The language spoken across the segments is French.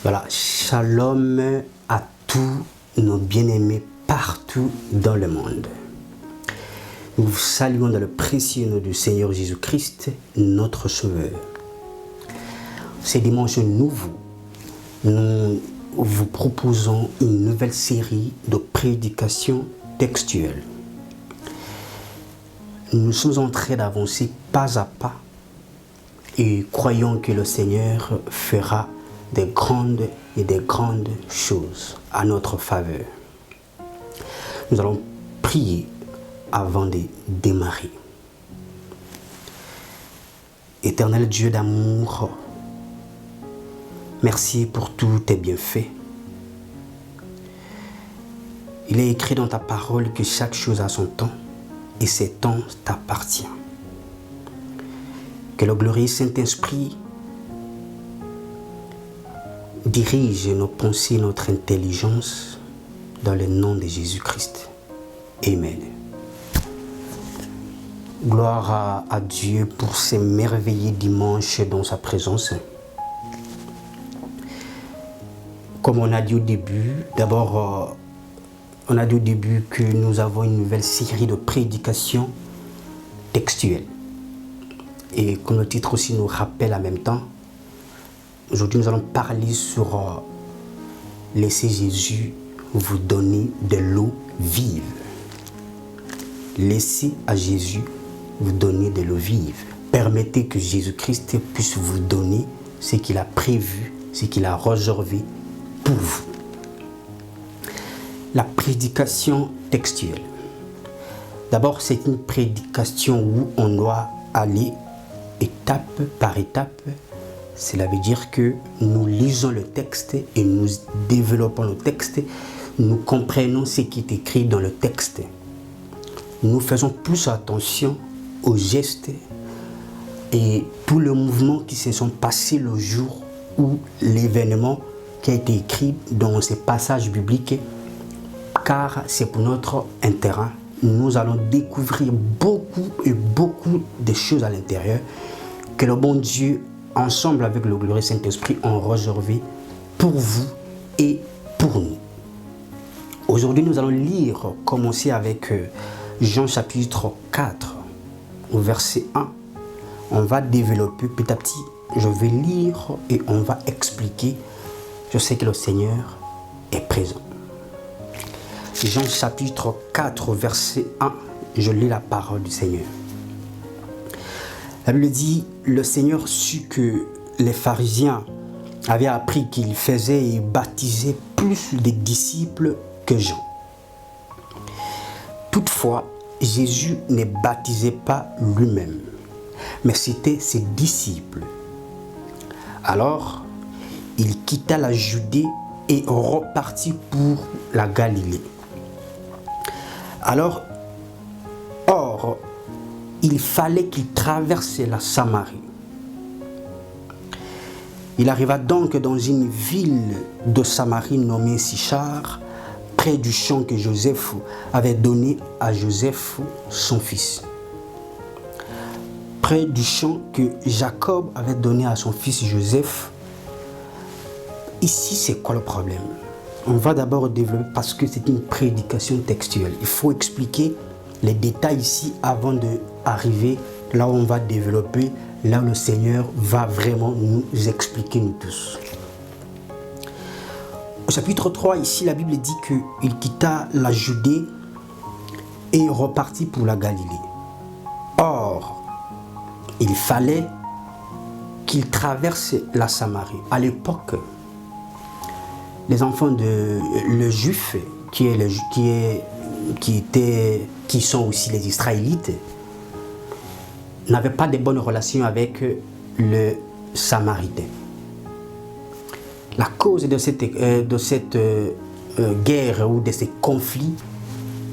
Voilà, shalom à tous nos bien-aimés partout dans le monde. Nous vous saluons dans le précieux nom du Seigneur Jésus-Christ, notre Sauveur. Ces dimanches nouveaux, nous vous proposons une nouvelle série de prédications textuelles. Nous sommes en train d'avancer pas à pas et croyons que le Seigneur fera des grandes choses à notre faveur. Nous allons prier avant de démarrer. Éternel Dieu d'amour, merci pour tous tes bienfaits. Il est écrit dans ta parole que chaque chose a son temps et ces temps t'appartient. Que le glorieux Saint-Esprit dirige nos pensées, notre intelligence dans le nom de Jésus-Christ. Amen. Gloire à Dieu pour ces merveilleux dimanches dans sa présence. Comme on a dit au début, d'abord, on a dit au début que nous avons une nouvelle série de prédications textuelles. Et comme le titre aussi nous rappelle en même temps, aujourd'hui nous allons parler sur laisser Jésus vous donner de l'eau vive. Laissez à Jésus vous donner de l'eau vive. Permettez que Jésus-Christ puisse vous donner ce qu'il a prévu, ce qu'il a réservé pour vous. La prédication textuelle. D'abord, c'est une prédication où on doit aller étape par étape. Cela veut dire que nous lisons le texte et nous développons le texte. Nous comprenons ce qui est écrit dans le texte. Nous faisons plus attention aux gestes et tous les mouvements qui se sont passés le jour où l'événement qui a été écrit dans ces passages bibliques, car c'est pour notre intérêt. Nous allons découvrir beaucoup de choses à l'intérieur que le bon Dieu, ensemble avec le glorieux Saint-Esprit, ont réservé pour vous et pour nous. Aujourd'hui, nous allons commencer avec Jean chapitre 4, verset 1. On va développer petit à petit. Je vais lire et on va expliquer. Je sais que le Seigneur est présent. Jean chapitre 4, verset 1. Je lis la parole du Seigneur. La Bible dit, le Seigneur sut que les pharisiens avaient appris qu'il faisait et baptisait plus de disciples que Jean. Toutefois, Jésus ne baptisait pas lui-même, mais c'était ses disciples. Alors, il quitta la Judée et repartit pour la Galilée. Or, il fallait qu'il traverse la Samarie. Il arriva donc dans une ville de Samarie nommée Sichar, près du champ que Joseph avait donné à Joseph, son fils. Près du champ que Jacob avait donné à son fils Joseph. Ici, c'est quoi le problème? On va d'abord développer parce que c'est une prédication textuelle. Il faut expliquer les détails ici avant d'arriver là où on va développer, là où le Seigneur va vraiment nous expliquer nous tous. Au chapitre 3, ici, la Bible dit qu'il quitta la Judée et repartit pour la Galilée. Or, il fallait qu'il traverse la Samarie. À l'époque, les enfants le juif, qui sont aussi les Israélites, n'avaient pas de bonnes relations avec le Samaritain. La cause de cette guerre ou de ces conflits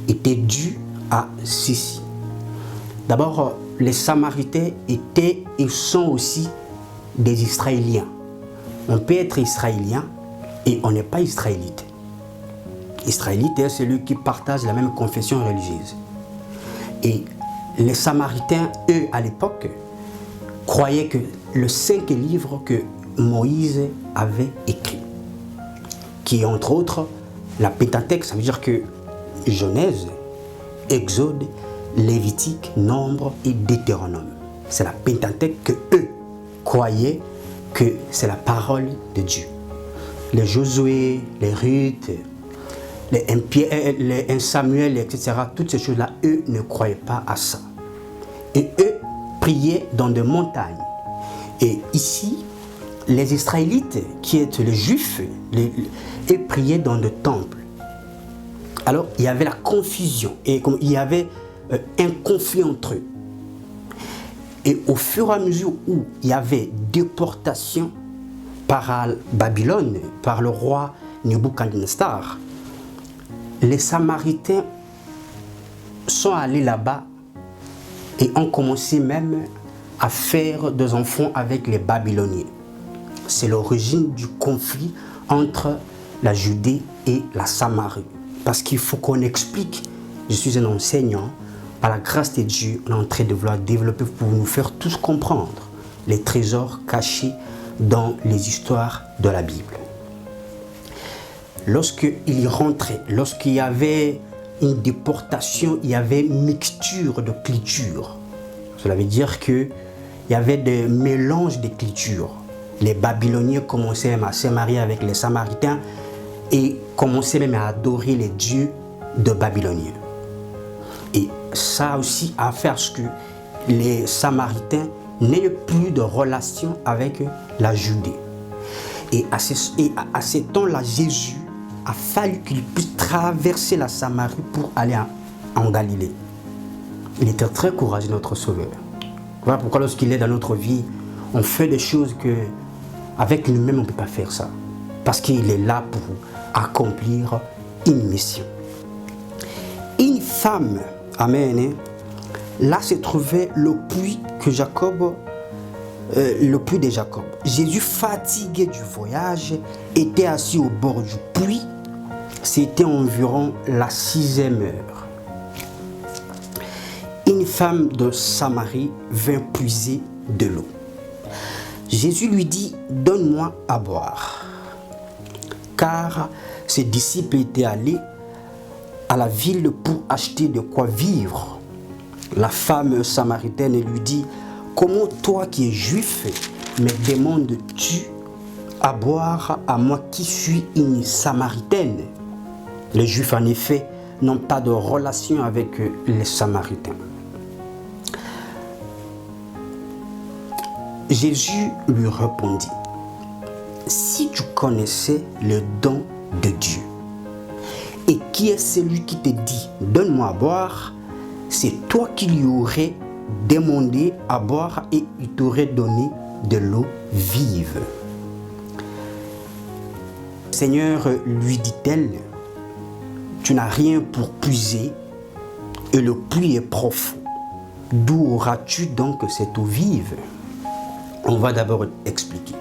était due à ceci. D'abord, les Samaritains étaient et sont aussi des Israéliens. On peut être israélien et on n'est pas israélite. Israélite est celui qui partage la même confession religieuse. Et les Samaritains, eux, à l'époque, croyaient que le 5 livre que Moïse avait écrit. qui est entre autres la Pentateuque. Ça veut dire que Genèse, Exode, Lévitique, Nombre et Deutéronome. C'est la Pentateuque que eux croyaient que c'est la parole de Dieu. Les Josué, les Ruth, les 1 Samuel, etc., toutes ces choses-là, eux ne croyaient pas à ça. Et eux priaient dans des montagnes. Et ici, les Israélites, qui étaient les Juifs, ils priaient dans des temples. Alors, il y avait la confusion et il y avait un conflit entre eux. Et au fur et à mesure où il y avait déportation par Babylone, par le roi Nebuchadnezzar, les Samaritains sont allés là-bas et ont commencé même à faire des enfants avec les Babyloniens. C'est l'origine du conflit entre la Judée et la Samarie. Parce qu'il faut qu'on explique, je suis un enseignant, par la grâce de Dieu, on est en train de vouloir développer pour nous faire tous comprendre les trésors cachés dans les histoires de la Bible. Lorsqu'il y rentrait, lorsqu'il y avait une déportation, il y avait une mixture de cultures. Cela veut dire qu'il y avait des mélanges de cultures. Les Babyloniens commençaient même à se marier avec les Samaritains et commençaient même à adorer les dieux de Babyloniens. Et ça aussi a fait à ce que les Samaritains n'aient plus de relation avec la Judée. Et à ce temps-là, Jésus a fallu qu'il puisse traverser la Samarie pour aller en Galilée. Il était très courageux, notre Sauveur. Voilà pourquoi lorsqu'il est dans notre vie, on fait des choses que avec nous-mêmes on ne peut pas faire ça. Parce qu'il est là pour accomplir une mission. Une femme, amen, là se trouvait le puits que Jacob, le puits de Jacob. Jésus, fatigué du voyage, était assis au bord du puits. C'était environ la 6e heure. Une femme de Samarie vint puiser de l'eau. Jésus lui dit, donne-moi à boire. Car ses disciples étaient allés à la ville pour acheter de quoi vivre. La femme samaritaine lui dit, comment toi qui es juif me demandes-tu à boire à moi qui suis une samaritaine? Les Juifs en effet n'ont pas de relation avec les Samaritains. Jésus lui répondit, si tu connaissais le don de Dieu, et qui est celui qui te dit, donne-moi à boire, c'est toi qui lui aurais demandé à boire et il t'aurait donné de l'eau vive. Seigneur, lui dit-elle, tu n'as rien pour puiser et le puits est profond. D'où auras-tu donc cette eau vive? On va d'abord expliquer.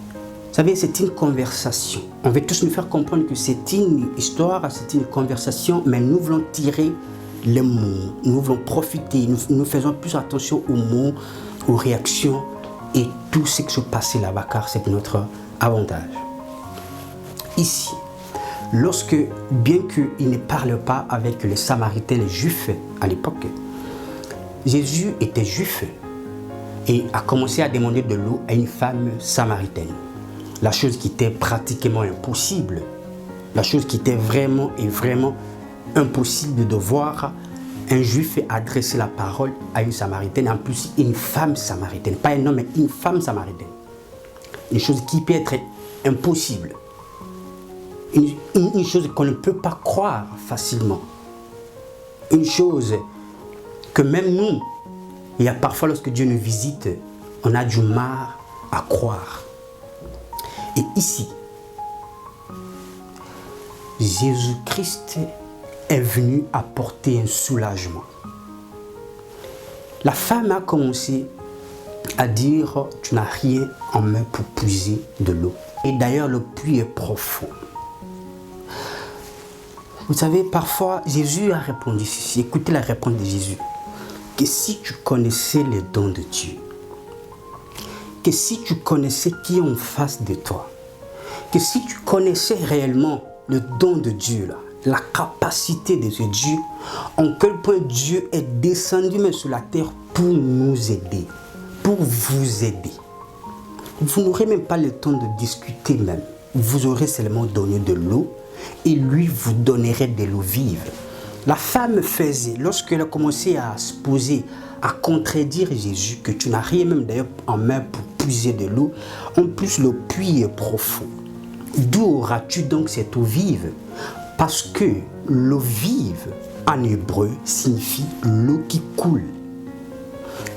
Vous savez, c'est une conversation. On veut tous nous faire comprendre que c'est une histoire, c'est une conversation, mais nous voulons tirer les mots, nous voulons profiter, nous faisons plus attention aux mots, aux réactions et tout ce qui se passe là-bas, car c'est notre avantage. Ici, lorsque, bien qu'il ne parle pas avec les Samaritains, les Juifs à l'époque, Jésus était juif et a commencé à demander de l'eau à une femme samaritaine. La chose qui était pratiquement impossible, la chose qui était vraiment et vraiment impossible de voir un juif adresser la parole à une samaritaine, en plus une femme samaritaine, pas un homme mais une femme samaritaine. Une chose qui peut être impossible. Une chose qu'on ne peut pas croire facilement. Une chose que même nous, il y a parfois lorsque Dieu nous visite, on a du mal à croire. Et ici, Jésus-Christ est venu apporter un soulagement. La femme a commencé à dire, tu n'as rien en main pour puiser de l'eau. Et d'ailleurs, le puits est profond. Vous savez, parfois, Jésus a répondu ceci. Écoutez la réponse de Jésus. Que si tu connaissais les dons de Dieu, que si tu connaissais qui est en face de toi, que si tu connaissais réellement le don de Dieu, là, la capacité de ce Dieu, en quel point Dieu est descendu même sur la terre pour nous aider, pour vous aider. Vous n'aurez même pas le temps de discuter même. Vous aurez seulement donné de l'eau et lui vous donnerait de l'eau vive. La femme faisait, lorsqu'elle a commencé à se poser, à contredire Jésus, que tu n'as rien même d'ailleurs en main pour puiser de l'eau, en plus le puits est profond. D'où auras-tu donc cette eau vive? Parce que l'eau vive, en hébreu, signifie l'eau qui coule.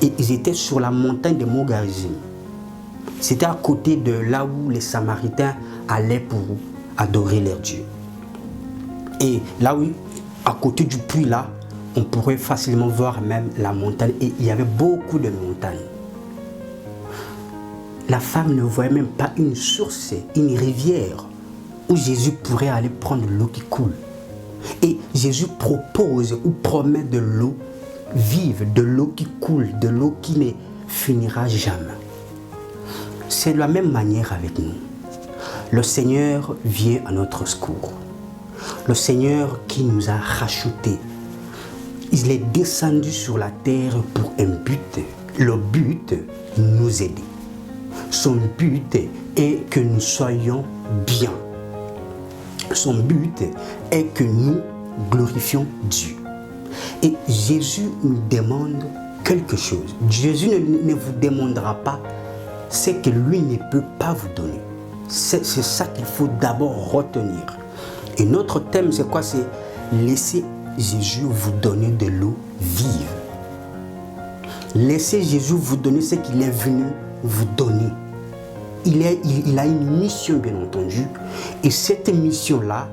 Et ils étaient sur la montagne de Mogarizim. C'était à côté de là où les Samaritains allaient pour adorer leur Dieu. Et là où, à côté du puits là, on pourrait facilement voir même la montagne. Et il y avait beaucoup de montagnes. La femme ne voyait même pas une source, une rivière où Jésus pourrait aller prendre l'eau qui coule. Et Jésus propose ou promet de l'eau vive, de l'eau qui coule, de l'eau qui ne finira jamais. C'est de la même manière avec nous. Le Seigneur vient à notre secours. Le Seigneur qui nous a rachetés. Il est descendu sur la terre pour un but. Le but, nous aider. Son but est que nous soyons bien. Son but est que nous glorifions Dieu. Et Jésus nous demande quelque chose. Jésus ne vous demandera pas ce que lui ne peut pas vous donner. C'est ça qu'il faut d'abord retenir. Et notre thème, c'est quoi? C'est laisser Jésus vous donner de l'eau vive. Laissez Jésus vous donner ce qu'il est venu vous donner. Il a une mission, bien entendu. Et cette mission-là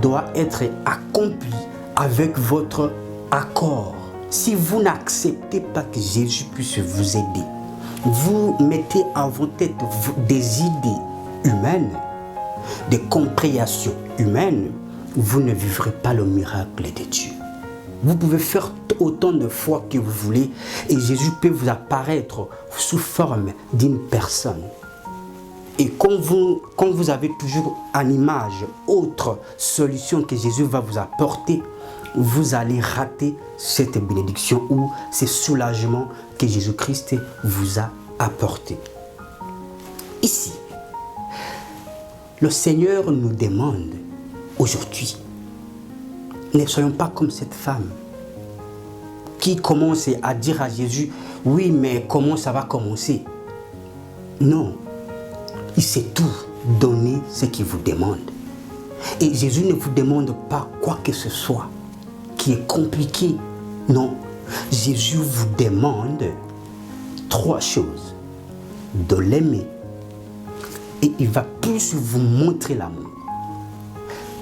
doit être accomplie avec votre accord. Si vous n'acceptez pas que Jésus puisse vous aider, vous mettez en vos têtes des idées humaines, des compréhensions humaines, vous ne vivrez pas le miracle de Dieu. Vous pouvez faire autant de fois que vous voulez et Jésus peut vous apparaître sous forme d'une personne. Et quand vous avez toujours en image autre solution que Jésus va vous apporter, vous allez rater cette bénédiction ou ce soulagement que Jésus-Christ vous a apporté. Ici, le Seigneur nous demande aujourd'hui, ne soyons pas comme cette femme qui commence à dire à Jésus, oui, mais comment ça va commencer? Non, il sait tout donner ce qu'il vous demande. Et Jésus ne vous demande pas quoi que ce soit qui est compliqué. Non, Jésus vous demande 3 choses. De l'aimer. Et il va plus vous montrer l'amour.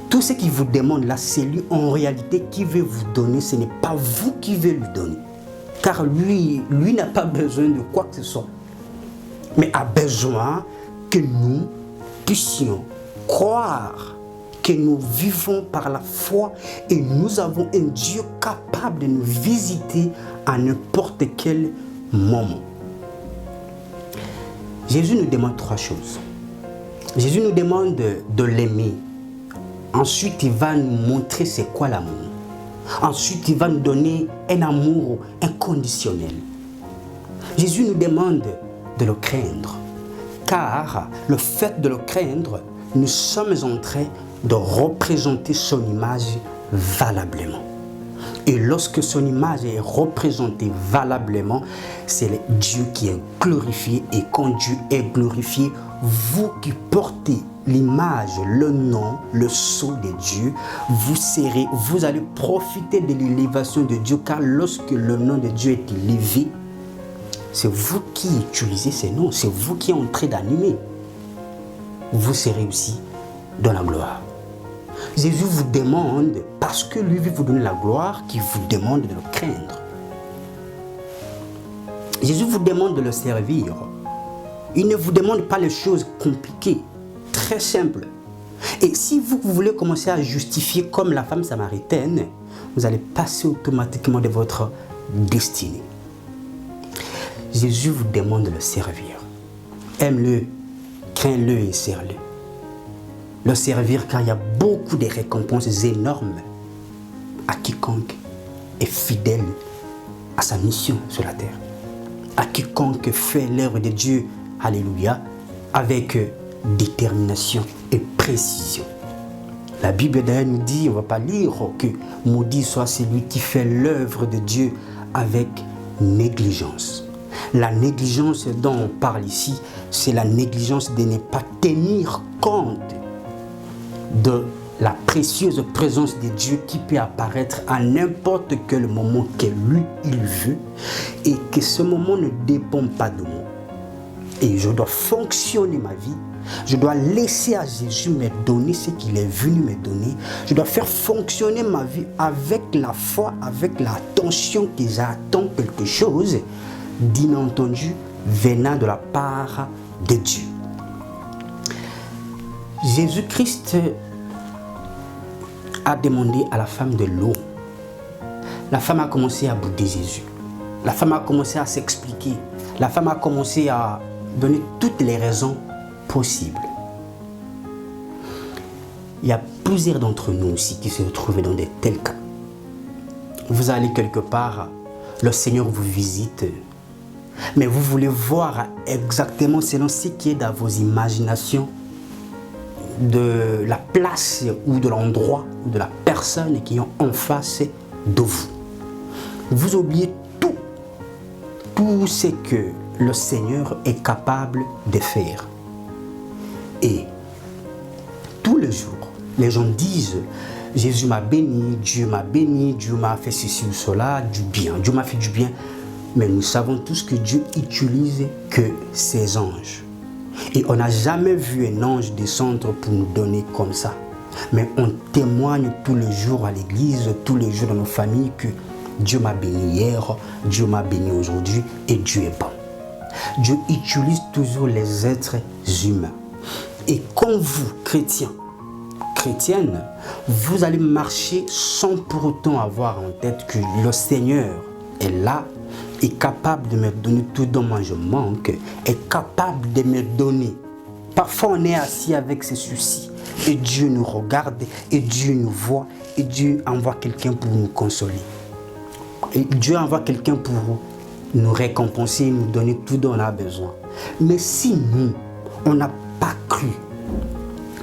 Tout ce qu'il vous demande là, c'est lui en réalité qui veut vous donner. Ce n'est pas vous qui veut lui donner. Car lui n'a pas besoin de quoi que ce soit. Mais a besoin que nous puissions croire que nous vivons par la foi et nous avons un Dieu capable de nous visiter à n'importe quel moment. Jésus nous demande 3 choses. Jésus nous demande de l'aimer. Ensuite, il va nous montrer c'est quoi l'amour. Ensuite, il va nous donner un amour inconditionnel. Jésus nous demande de le craindre. Car le fait de le craindre, nous sommes en train de représenter son image valablement. Et lorsque son image est représentée valablement, c'est Dieu qui est glorifié. Et quand Dieu est glorifié, vous qui portez l'image, le nom, le sceau de Dieu, vous allez profiter de l'élévation de Dieu. Car lorsque le nom de Dieu est élevé, c'est vous qui utilisez ces noms, c'est vous qui êtes en train d'animer. Vous serez aussi dans la gloire. Jésus vous demande, parce que lui veut vous donner la gloire, qu'il vous demande de le craindre. Jésus vous demande de le servir. Il ne vous demande pas les choses compliquées, très simples. Et si vous voulez commencer à justifier comme la femme samaritaine, vous allez passer automatiquement de votre destinée. Jésus vous demande de le servir. Aime-le, crains-le et sers-le. le servir car il y a beaucoup de récompenses énormes à quiconque est fidèle à sa mission sur la terre. À quiconque fait l'œuvre de Dieu, alléluia, avec détermination et précision. La Bible d'ailleurs nous dit, on ne va pas lire que maudit soit celui qui fait l'œuvre de Dieu avec négligence. La négligence dont on parle ici, c'est la négligence de ne pas tenir compte de la précieuse présence de Dieu qui peut apparaître à n'importe quel moment que lui, il veut, et que ce moment ne dépend pas de moi. Et je dois fonctionner ma vie, je dois laisser à Jésus me donner ce qu'il est venu me donner, je dois faire fonctionner ma vie avec la foi, avec l'attention que j'attends quelque chose, d'inentendu, venant de la part de Dieu. Jésus-Christ a demandé à la femme de l'eau. La femme a commencé à bouder Jésus. La femme a commencé à s'expliquer. La femme a commencé à donner toutes les raisons possibles. Il y a plusieurs d'entre nous aussi qui se retrouvent dans de tels cas. Vous allez quelque part, le Seigneur vous visite, mais vous voulez voir exactement selon ce qui est dans vos imaginations de la place ou de l'endroit ou de la personne qui est en face de vous. Vous oubliez tout ce que le Seigneur est capable de faire. Et tous les jours, les gens disent Jésus m'a béni, Dieu m'a fait ceci ou cela, du bien, Dieu m'a fait du bien. Mais nous savons tous que Dieu utilise que ses anges. Et on n'a jamais vu un ange descendre pour nous donner comme ça. Mais on témoigne tous les jours à l'église, tous les jours dans nos familles que Dieu m'a béni hier, Dieu m'a béni aujourd'hui et Dieu est bon. Dieu utilise toujours les êtres humains. Et quand vous, chrétiens, chrétiennes, vous allez marcher sans pour autant avoir en tête que le Seigneur est là, est capable de me donner tout dont moi je manque, est capable de me donner. Parfois on est assis avec ses soucis et Dieu nous regarde et Dieu nous voit et Dieu envoie quelqu'un pour nous consoler. Et Dieu envoie quelqu'un pour nous récompenser, nous donner tout dont on a besoin. Mais si nous, on n'a pas cru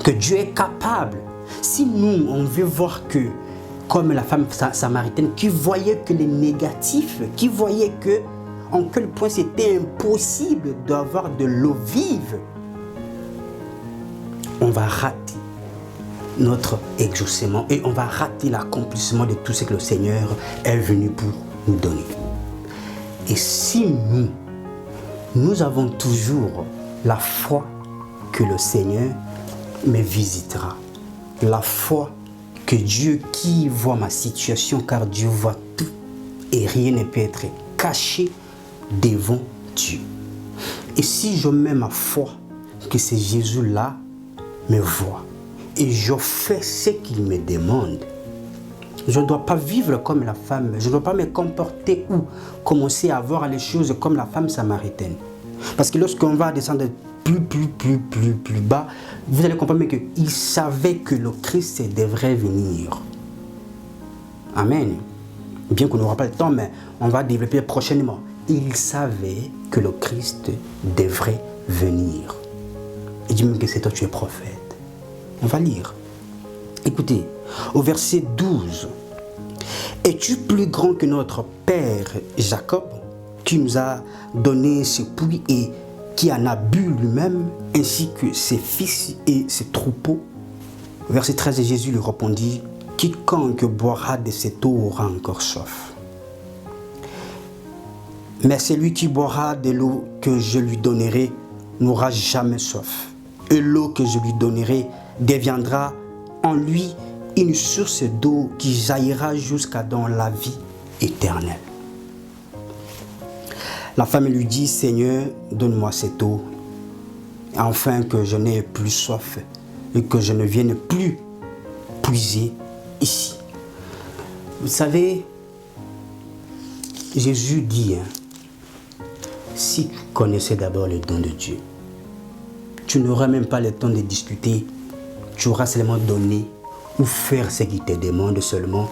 que Dieu est capable, si nous, on veut voir que comme la femme samaritaine qui voyait que les négatifs, qui voyait que en quel point c'était impossible d'avoir de l'eau vive, on va rater notre exaucement et on va rater l'accomplissement de tout ce que le Seigneur est venu pour nous donner. Et si nous avons toujours la foi que le Seigneur me visitera, la foi que Dieu qui voit ma situation, car Dieu voit tout et rien ne peut être caché devant Dieu. Et si je mets ma foi que c'est Jésus-là me voit et je fais ce qu'il me demande, je ne dois pas vivre comme la femme, je ne dois pas me comporter ou commencer à voir les choses comme la femme samaritaine. Parce que lorsqu'on va descendre plus bas, vous allez comprendre qu'il savait que le Christ devrait venir. Amen. Bien qu'on n'aura pas le temps, mais on va développer prochainement. Il savait que le Christ devrait venir. Et dis même que c'est toi, tu es prophète. On va lire. Écoutez, au verset 12. Es-tu plus grand que notre père Jacob, qui nous a donné ce puits et qui en a bu lui-même, ainsi que ses fils et ses troupeaux? Verset 13, Jésus lui répondit, quiconque boira de cette eau aura encore soif. Mais celui qui boira de l'eau que je lui donnerai n'aura jamais soif. Et l'eau que je lui donnerai deviendra en lui une source d'eau qui jaillira jusqu'à dans la vie éternelle. La femme lui dit, Seigneur, donne-moi cette eau, afin que je n'ai plus soif et que je ne vienne plus puiser ici. Vous savez, Jésus dit, si tu connaissais d'abord le don de Dieu, tu n'auras même pas le temps de discuter tu auras seulement donné ou faire ce qu'il te demande seulement.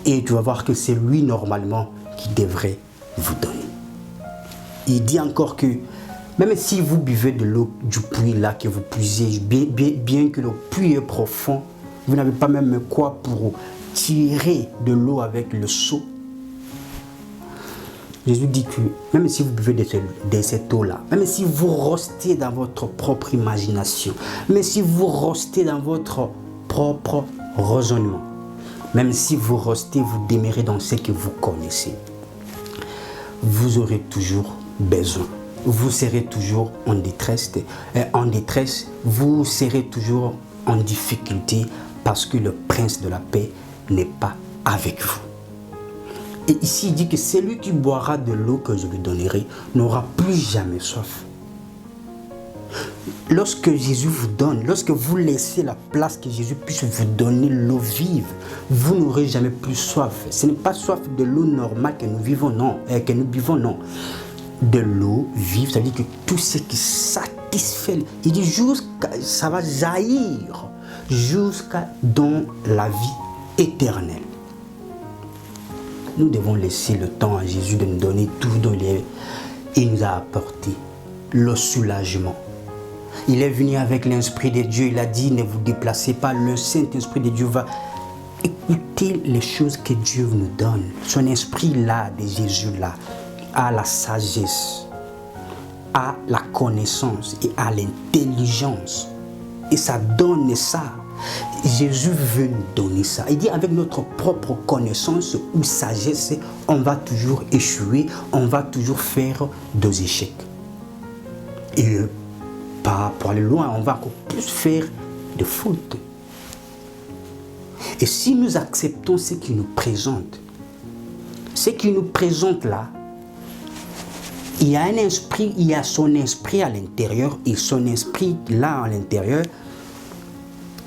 Et tu vas voir que c'est lui normalement qui devrait vous donner. Il dit encore que même si vous buvez de l'eau du puits là que vous puisez, bien que le puits est profond, vous n'avez pas même quoi pour tirer de l'eau avec le seau. Jésus dit que même si vous buvez de cette eau-là, même si vous restez dans votre propre imagination, même si vous restez dans votre propre raisonnement, même si vous restez, vous demeurez dans ce que vous connaissez, vous aurez toujours besoin. Vous serez toujours en détresse, vous serez toujours en difficulté parce que le prince de la paix n'est pas avec vous. Et ici, il dit que celui qui boira de l'eau que je lui donnerai n'aura plus jamais soif. Lorsque Jésus vous donne, lorsque vous laissez la place que Jésus puisse vous donner l'eau vive, vous n'aurez jamais plus soif. Ce n'est pas soif de l'eau normale que nous vivons, non, que nous buvons, non. De l'eau vive, ça veut dire que tout ce qui satisfait, il dit ça va jaillir jusqu'à dans la vie éternelle. Nous devons laisser le temps à Jésus de nous donner tout dont il nous a apporté, le soulagement. Il est venu avec l'Esprit de Dieu, il a dit ne vous déplacez pas, le Saint-Esprit de Dieu va écouter les choses que Dieu nous donne. Son esprit là, de Jésus là, à la sagesse, à la connaissance et à l'intelligence. Et ça donne ça. Jésus veut nous donner ça. Il dit avec notre propre connaissance ou sagesse, on va toujours échouer, on va toujours faire des échecs. Et pas pour aller loin, on va encore plus faire de fautes. Et si nous acceptons ce qu'il nous présente, là, il y a un esprit, il y a son esprit à l'intérieur, et son esprit là à l'intérieur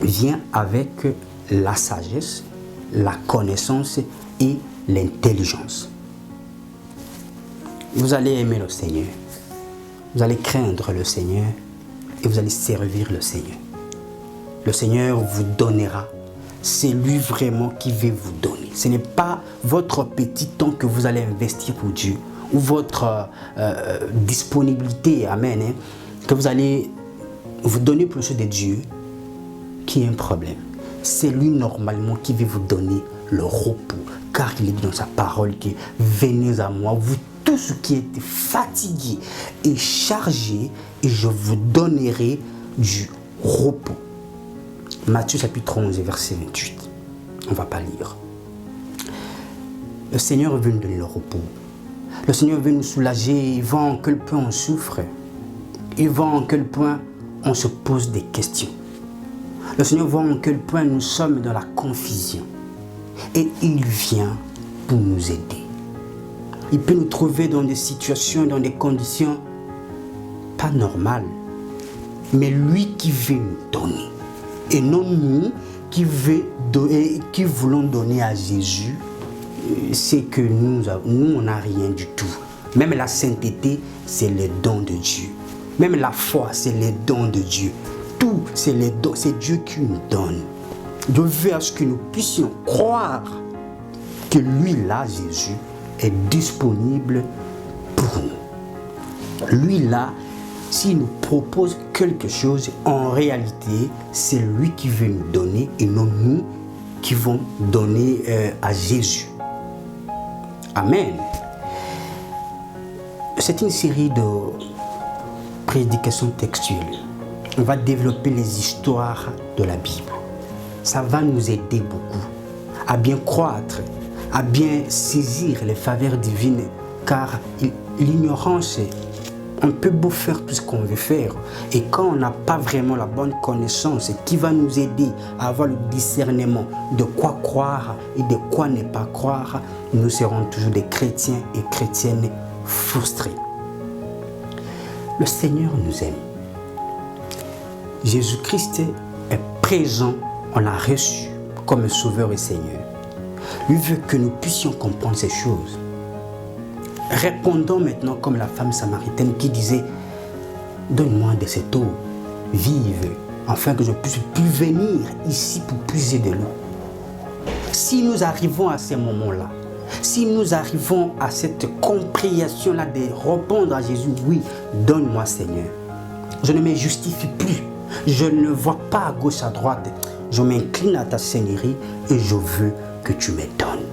vient avec la sagesse, la connaissance et l'intelligence. Vous allez aimer le Seigneur, vous allez craindre le Seigneur et vous allez servir le Seigneur. Le Seigneur vous donnera, c'est lui vraiment qui veut vous donner. Ce n'est pas votre petit temps que vous allez investir pour Dieu, ou votre disponibilité, amen, hein, que vous allez vous donner pour le chose de Dieu, qui est un problème. C'est lui normalement qui veut vous donner le repos, car il dit dans sa parole que venez à moi, vous tous qui êtes fatigués et chargés, et je vous donnerai du repos. Matthieu chapitre 11, verset 28. On ne va pas lire. Le Seigneur veut nous donner le repos. Le Seigneur veut nous soulager. Il voit en quel point on souffre. Il voit en quel point on se pose des questions. Le Seigneur voit en quel point nous sommes dans la confusion. Et il vient pour nous aider. Il peut nous trouver dans des situations, dans des conditions pas normales. Mais lui qui veut nous donner. Et non nous qui voulons donner à Jésus, c'est que nous on n'a rien du tout. Même la sainteté, c'est le don de Dieu. Même la foi, c'est le don de Dieu. Tout, c'est le don, c'est Dieu qui nous donne. De veut à ce que nous puissions croire que lui là, Jésus, est disponible pour nous. Lui là, s'il nous propose quelque chose, en réalité, c'est lui qui veut nous donner et non nous qui vont donner à Jésus. Amen. C'est une série de prédications textuelles. On va développer les histoires de la Bible. Ça va nous aider beaucoup à bien croître, à bien saisir les faveurs divines, car l'ignorance, on peut beau faire tout ce qu'on veut faire, et quand on n'a pas vraiment la bonne connaissance qui va nous aider à avoir le discernement de quoi croire et de quoi ne pas croire, nous serons toujours des chrétiens et chrétiennes frustrés. Le Seigneur nous aime. Jésus-Christ est présent, on l'a reçu comme Sauveur et Seigneur. Lui veut que nous puissions comprendre ces choses. Répondons maintenant comme la femme samaritaine qui disait « Donne-moi de cette eau vive, afin que je puisse plus venir ici pour puiser de l'eau. Si nous arrivons à ces moments-là, si nous arrivons à cette compréhension-là de répondre à Jésus, oui, donne-moi Seigneur. Je ne me justifie plus. Je ne vois pas à gauche, à droite. Je m'incline à ta Seigneurie et je veux que tu me donnes.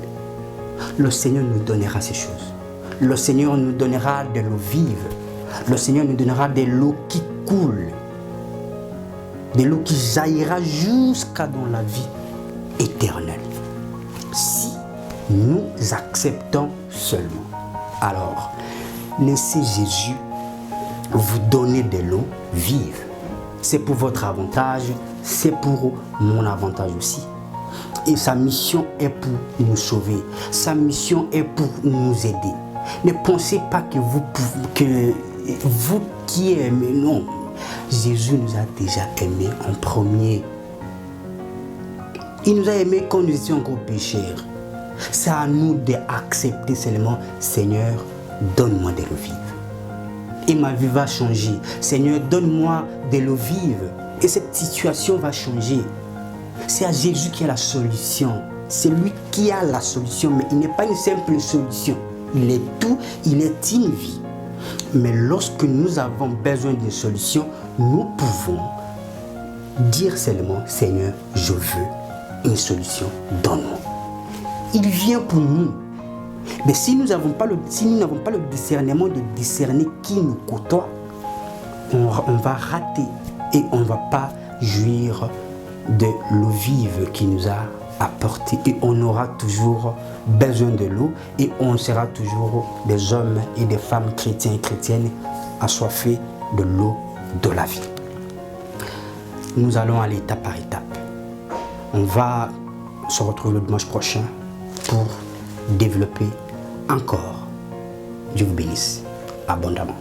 Le Seigneur nous donnera ces choses. Le Seigneur nous donnera de l'eau vive. Le Seigneur nous donnera de l'eau qui coule. De l'eau qui jaillira jusqu'à dans la vie éternelle. Si nous acceptons seulement. Alors, laissez Jésus vous donner de l'eau vive. C'est pour votre avantage, c'est pour mon avantage aussi. Et sa mission est pour nous sauver. Sa mission est pour nous aider. Ne pensez pas que vous qui aimez, non. Jésus nous a déjà aimés en premier. Il nous a aimés quand nous étions encore pécheurs. C'est à nous d'accepter seulement, Seigneur, donne-moi de l'eau vive. Et ma vie va changer. Seigneur, donne-moi de l'eau vive. Et cette situation va changer. C'est à Jésus qui a la solution. C'est lui qui a la solution, mais il n'est pas une simple solution. Il est tout, il est une vie. Mais lorsque nous avons besoin d'une solution, nous pouvons dire seulement, Seigneur, je veux une solution, donne-moi. Il vient pour nous. Mais si nous n'avons pas le discernement de discerner qui nous côtoie, on va rater et on ne va pas jouir de l'eau vive qui nous a apporté. Et on aura toujours besoin de l'eau et on sera toujours des hommes et des femmes chrétiens et chrétiennes assoiffés de l'eau de la vie. Nous allons aller étape par étape. On va se retrouver le dimanche prochain pour développer encore. Dieu vous bénisse abondamment.